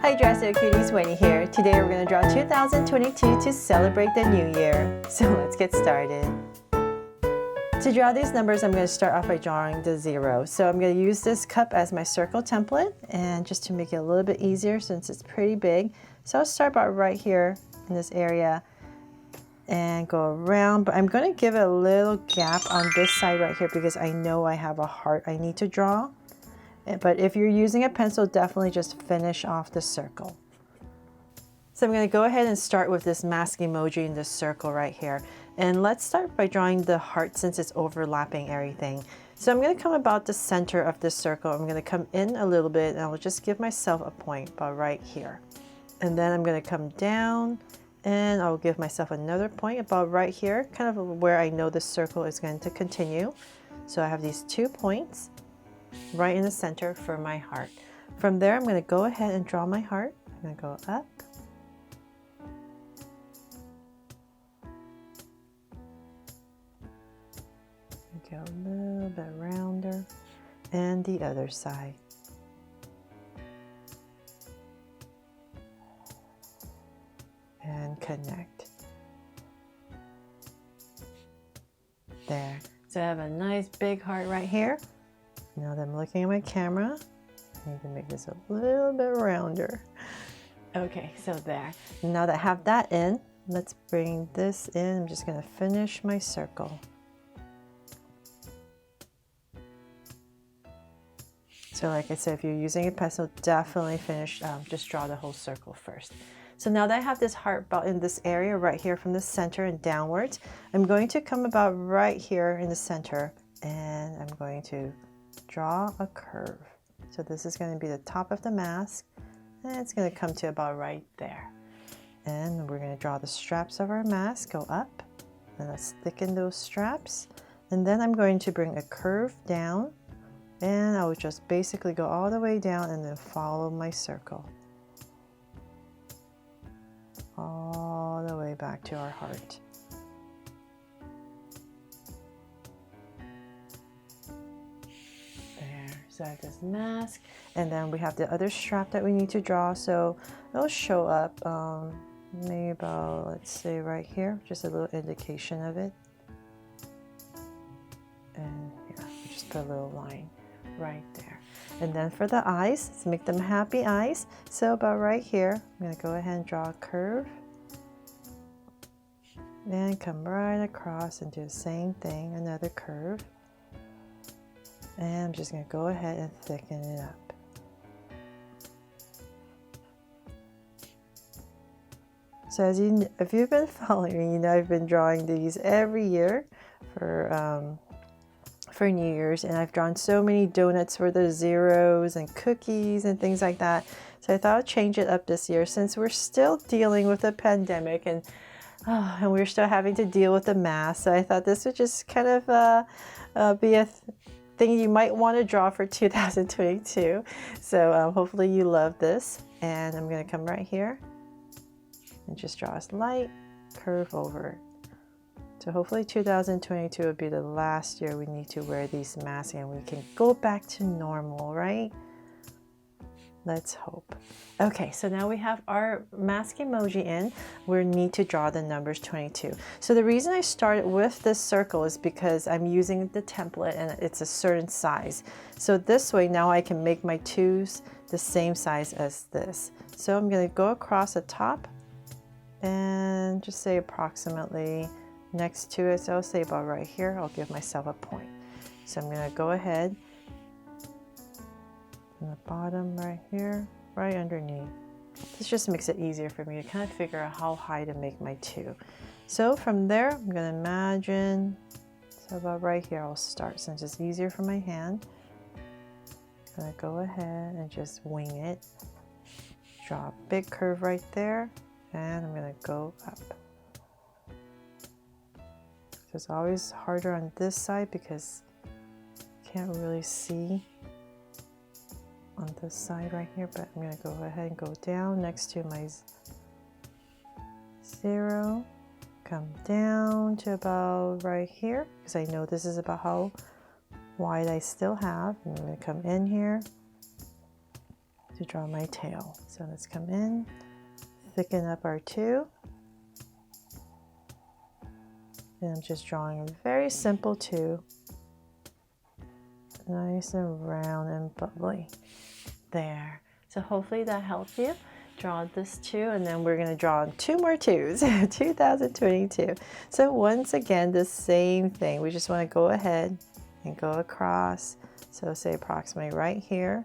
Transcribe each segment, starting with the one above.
Hi Drastic Cuties, Winnie here. Today we're going to draw 2022 to celebrate the new year. So let's get started. To draw these numbers, I'm going to start off by drawing the 0. So I'm going to use this cup as my circle template, and just to make it a little bit easier since it's pretty big. So I'll start about right here in this area and go around, but I'm going to give it a little gap on this side right here because I know I have a heart I need to draw. But if you're using a pencil, definitely just finish off the circle. So I'm going to go ahead and start with this mask emoji in this circle right here. And let's start by drawing the heart since it's overlapping everything. So I'm going to come about the center of this circle. I'm going to come in a little bit and I'll just give myself a point about right here. And then I'm going to come down and I'll give myself another point about right here, kind of where I know the circle is going to continue. So I have these 2 points right in the center for my heart. From there, I'm going to go ahead and draw my heart. I'm going to go up. Go a little bit rounder. And the other side. And connect. There. So I have a nice big heart right here. Now that I'm looking at my camera, I need to make this a little bit rounder. Okay, so there. Now that I have that in, let's bring this in. I'm just going to finish my circle. So like I said, if you're using a pencil, definitely finish, just draw the whole circle first. So now that I have this heart about in this area right here from the center and downwards, I'm going to come about right here in the center and I'm going to draw a curve. So this is going to be the top of the mask and it's going to come to about right there. And we're going to draw the straps of our mask, go up, and let's thicken those straps. And then I'm going to bring a curve down and I will just basically go all the way down and then follow my circle. All the way back to our heart. So I have this mask, and then we have the other strap that we need to draw. So it'll show up maybe about, let's say right here, just a little indication of it. And here, just put a little line right there. And then for the eyes, let's make them happy eyes. So about right here, I'm going to go ahead and draw a curve. And come right across and do the same thing, another curve. And I'm just going to go ahead and thicken it up. So if you've been following me, you know I've been drawing these every year for New Year's, and I've drawn so many donuts for the zeros and cookies and things like that. So I thought I'd change it up this year since we're still dealing with the pandemic and we're still having to deal with the mask. So I thought this would just kind of be a thing you might want to draw for 2022. So hopefully you love this. And I'm going to come right here and just draw a slight curve over it. So hopefully 2022 will be the last year we need to wear these masks and we can go back to normal, right? Let's hope. Okay, so now we have our mask emoji in. We need to draw the numbers 22. So the reason I started with this circle is because I'm using the template and it's a certain size. So this way now I can make my 2s the same size as this. So I'm going to go across the top and just say approximately next to it. So I'll say about right here, I'll give myself a point. So I'm going to go ahead from the bottom right here, right underneath. This just makes it easier for me to kind of figure out how high to make my 2. So from there, I'm going to imagine, so about right here I'll start since it's easier for my hand. I'm going to go ahead and just wing it. Draw a big curve right there, and I'm going to go up. So it's always harder on this side because you can't really see on this side right here, but I'm going to go ahead and go down next to my 0, come down to about right here because I know this is about how wide I still have. I'm going to come in here, to draw my tail. So let's come in, thicken up our 2. And I'm just drawing a very simple 2. Nice and round and bubbly. There. So hopefully that helped you. Draw this 2, and then we're going to draw 2 more 2s. 2022. So once again, the same thing. We just want to go ahead and go across. So say approximately right here.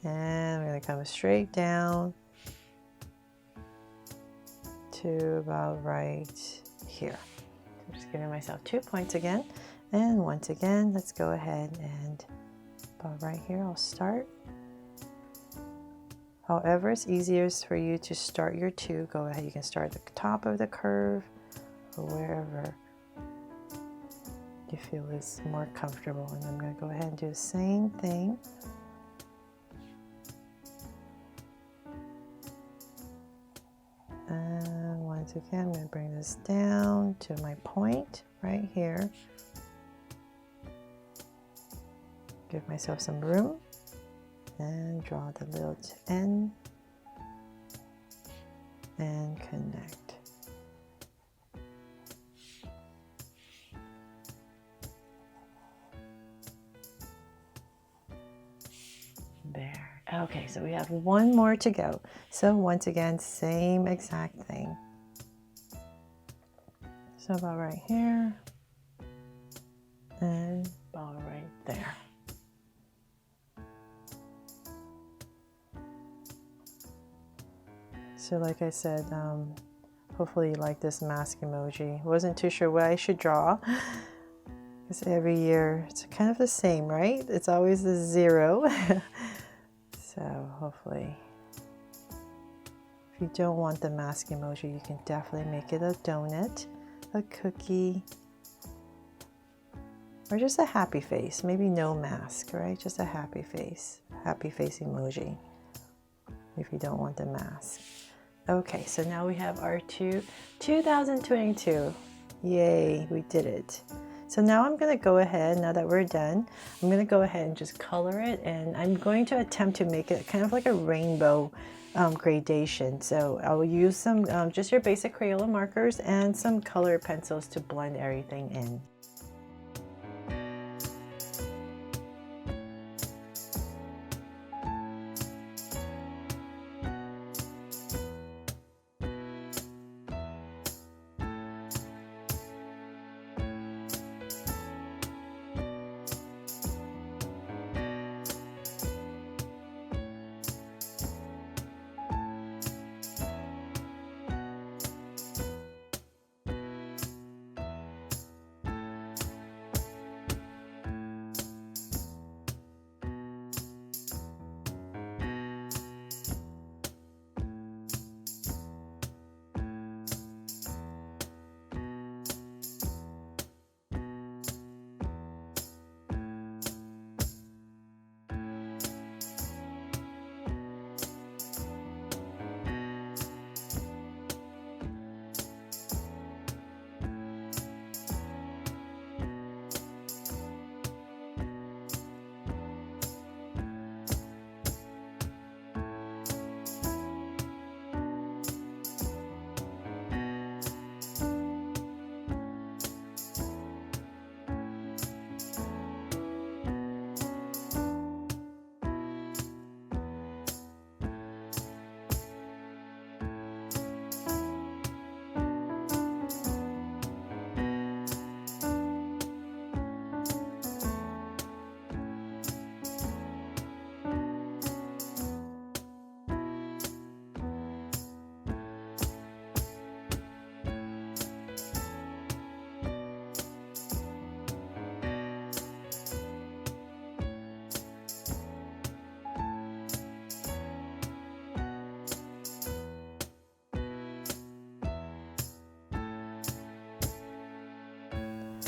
And we're going to come straight down to about right here. I'm just giving myself 2 points again. And once again, let's go ahead and about right here, I'll start. However it's easiest for you to start your 2, go ahead. You can start at the top of the curve or wherever you feel is more comfortable. And I'm going to go ahead and do the same thing. And once again, I'm going to bring this down to my point right here. Give myself some room and draw the little end and connect. There. Okay, so we have 1 more to go. So once again, same exact thing. So about right here and about right there. So like I said, hopefully you like this mask emoji. Wasn't too sure what I should draw because every year it's kind of the same, right? It's always the 0. So hopefully, if you don't want the mask emoji, you can definitely make it a donut, a cookie, or just a happy face. Maybe no mask, right? Just a happy face emoji if you don't want the mask. Okay, so now we have our 2022. Yay, we did it. So now I'm going to go ahead, now that we're done, I'm going to go ahead and just color it, and I'm going to attempt to make it kind of like a rainbow gradation. So I will use some just your basic Crayola markers and some color pencils to blend everything in.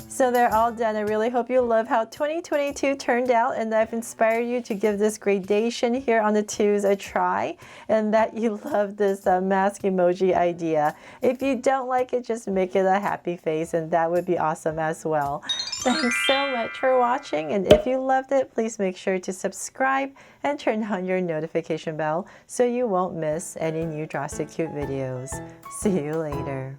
So they're all done. I really hope you love how 2022 turned out, and I've inspired you to give this gradation here on the 2s a try, and that you love this mask emoji idea. If you don't like it, just make it a happy face, and that would be awesome as well. Thanks so much for watching, and if you loved it, please make sure to subscribe and turn on your notification bell so you won't miss any new Drastic Cute videos. See you later.